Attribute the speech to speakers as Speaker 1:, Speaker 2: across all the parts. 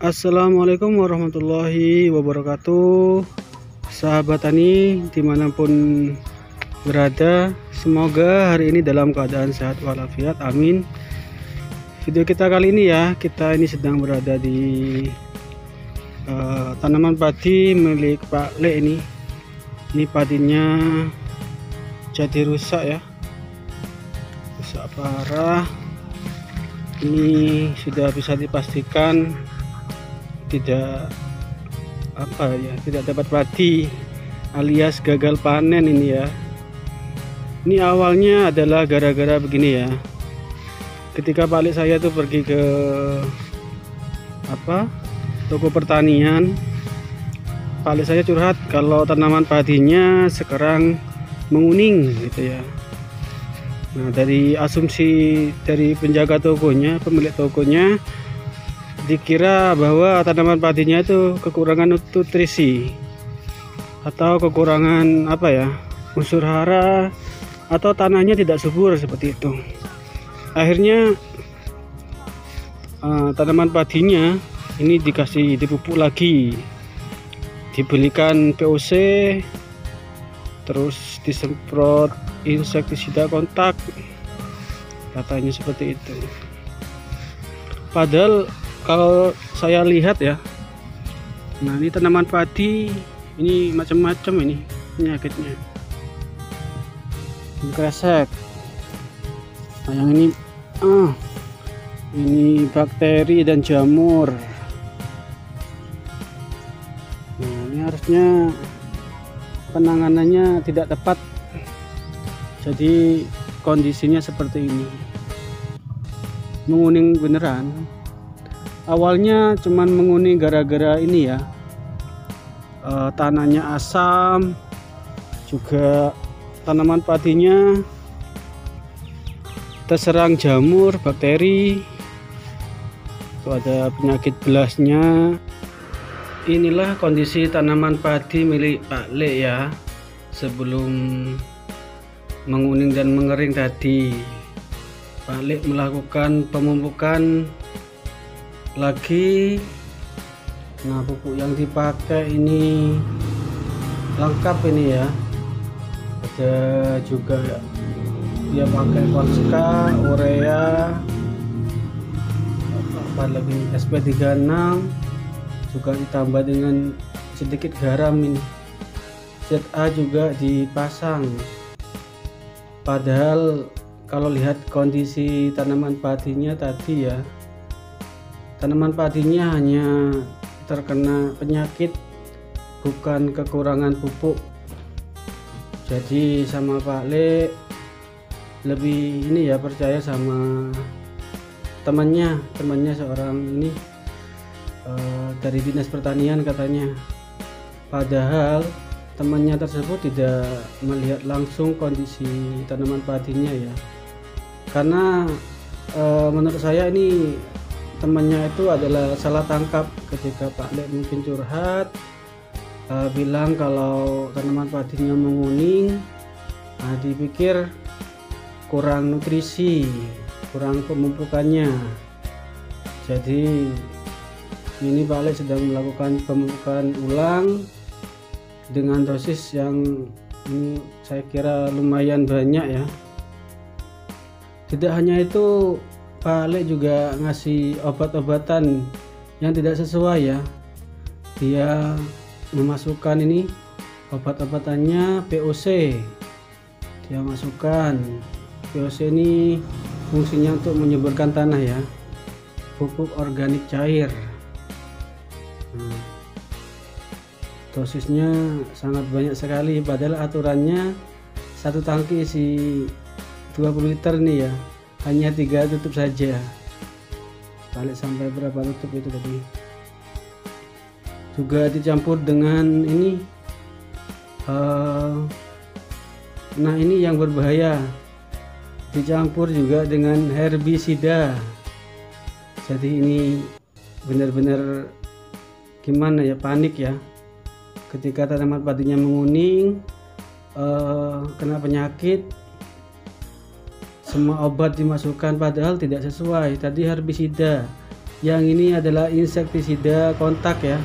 Speaker 1: Assalamualaikum warahmatullahi wabarakatuh, sahabat tani dimanapun berada. Semoga hari ini dalam keadaan sehat walafiat, amin. Video kita kali ini ya, kita ini sedang berada di tanaman padi milik Pak Le ini. Ini padinya jadi rusak ya, rusak parah. Ini sudah bisa dipastikan tidak dapat padi alias gagal panen ini ya. Ini awalnya adalah gara-gara begini ya, ketika balik saya tuh pergi ke toko pertanian, balik saya curhat kalau tanaman padinya sekarang menguning gitu ya. Nah, dari asumsi dari penjaga tokonya, pemilik tokonya, dikira bahwa tanaman padinya itu kekurangan nutrisi atau kekurangan unsur hara, atau tanahnya tidak subur seperti itu. Akhirnya tanaman padinya ini dipupuk lagi, dibelikan POC, terus disemprot insektisida kontak, katanya seperti itu. Padahal kalau saya lihat ya, nah ini tanaman padi ini macam-macam ini penyakitnya. Ini kresek, nah yang ini bakteri dan jamur. Nah ini harusnya penanganannya tidak tepat, jadi kondisinya seperti ini, menguning beneran. Awalnya cuman menguning gara-gara ini ya, tanahnya asam, juga tanaman padinya terserang jamur, bakteri, itu ada penyakit belasnya. Inilah kondisi tanaman padi milik Pak Le ya, sebelum menguning dan mengering tadi. Pak Le melakukan pemupukan lagi. Nah, pupuk yang dipakai ini lengkap ini ya, ada juga dia pakai Konska, urea, lagi SP36, juga ditambah dengan sedikit garam ini. ZA juga dipasang. Padahal kalau lihat kondisi tanaman padinya tadi ya, tanaman padinya hanya terkena penyakit, bukan kekurangan pupuk. Jadi sama Pak Le lebih ini ya, percaya sama temannya seorang ini dari dinas pertanian katanya. Padahal temannya tersebut tidak melihat langsung kondisi tanaman padinya ya, karena menurut saya ini temannya itu adalah salah tangkap ketika Pak Le mungkin curhat, bilang kalau tanaman padinya menguning. Nah, dipikir kurang nutrisi, kurang pemupukannya. Jadi ini Pak Le sedang melakukan pemupukan ulang dengan dosis yang ini saya kira lumayan banyak ya. Tidak hanya itu, Pak Le juga ngasih obat-obatan yang tidak sesuai ya. Dia memasukkan ini obat-obatannya POC. Dia masukkan POC ini fungsinya untuk menyuburkan tanah ya, pupuk organik cair. Dosisnya sangat banyak sekali, padahal aturannya satu tangki isi 20 liter nih ya, hanya 3 tutup saja. Balik sampai berapa tutup itu tadi. Juga dicampur dengan ini nah ini yang berbahaya, dicampur juga dengan herbisida. Jadi ini benar-benar gimana ya, panik ya ketika tanaman padinya menguning, kena penyakit, semua obat dimasukkan padahal tidak sesuai. Tadi herbisida Yang ini adalah insektisida kontak ya,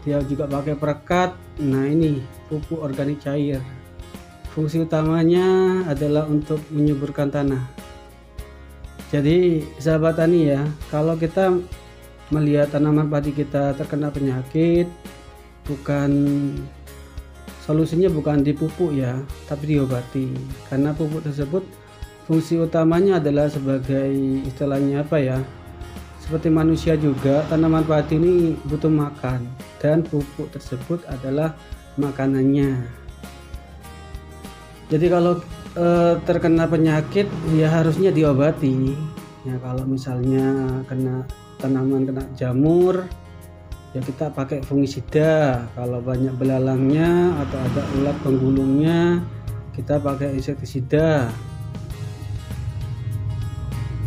Speaker 1: dia juga pakai perekat. Nah, ini pupuk organik cair. Fungsi utamanya adalah untuk menyuburkan tanah. Jadi sahabat tani ya, kalau kita melihat tanaman padi kita terkena penyakit, solusinya bukan dipupuk ya, tapi diobati. Karena pupuk tersebut fungsi utamanya adalah sebagai istilahnya apa ya, seperti manusia juga, tanaman padi ini butuh makan dan pupuk tersebut adalah makanannya. Jadi kalau terkena penyakit ya harusnya diobati ya. Kalau misalnya tanaman kena jamur ya kita pakai fungisida. Kalau banyak belalangnya atau ada ulat penggulungnya kita pakai insektisida.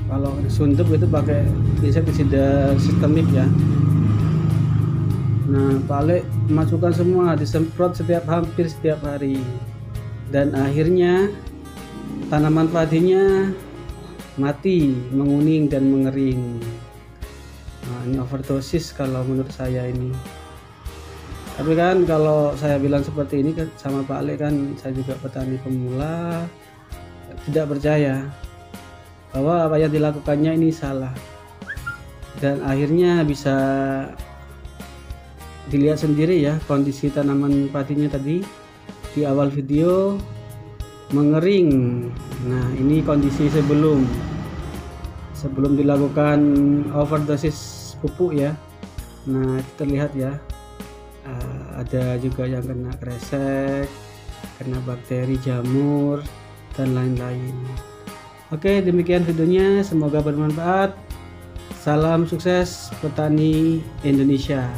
Speaker 1: Kalau suntuk itu pakai insektisida sistemik ya. Nah, balik masukkan semua, disemprot hampir setiap hari, dan akhirnya tanaman padinya mati, menguning dan mengering. Nah, ini overdosis kalau menurut saya ini. Tapi kan kalau saya bilang seperti ini sama Pak Ale, kan saya juga petani pemula, tidak percaya bahwa apa yang dilakukannya ini salah, dan akhirnya bisa dilihat sendiri ya kondisi tanaman padinya tadi di awal video mengering. Nah, ini kondisi sebelum dilakukan overdosis pupuk ya. Nah, terlihat ya, ada juga yang kena kresek, kena bakteri jamur dan lain-lain. Oke, demikian videonya, semoga bermanfaat. Salam sukses petani Indonesia.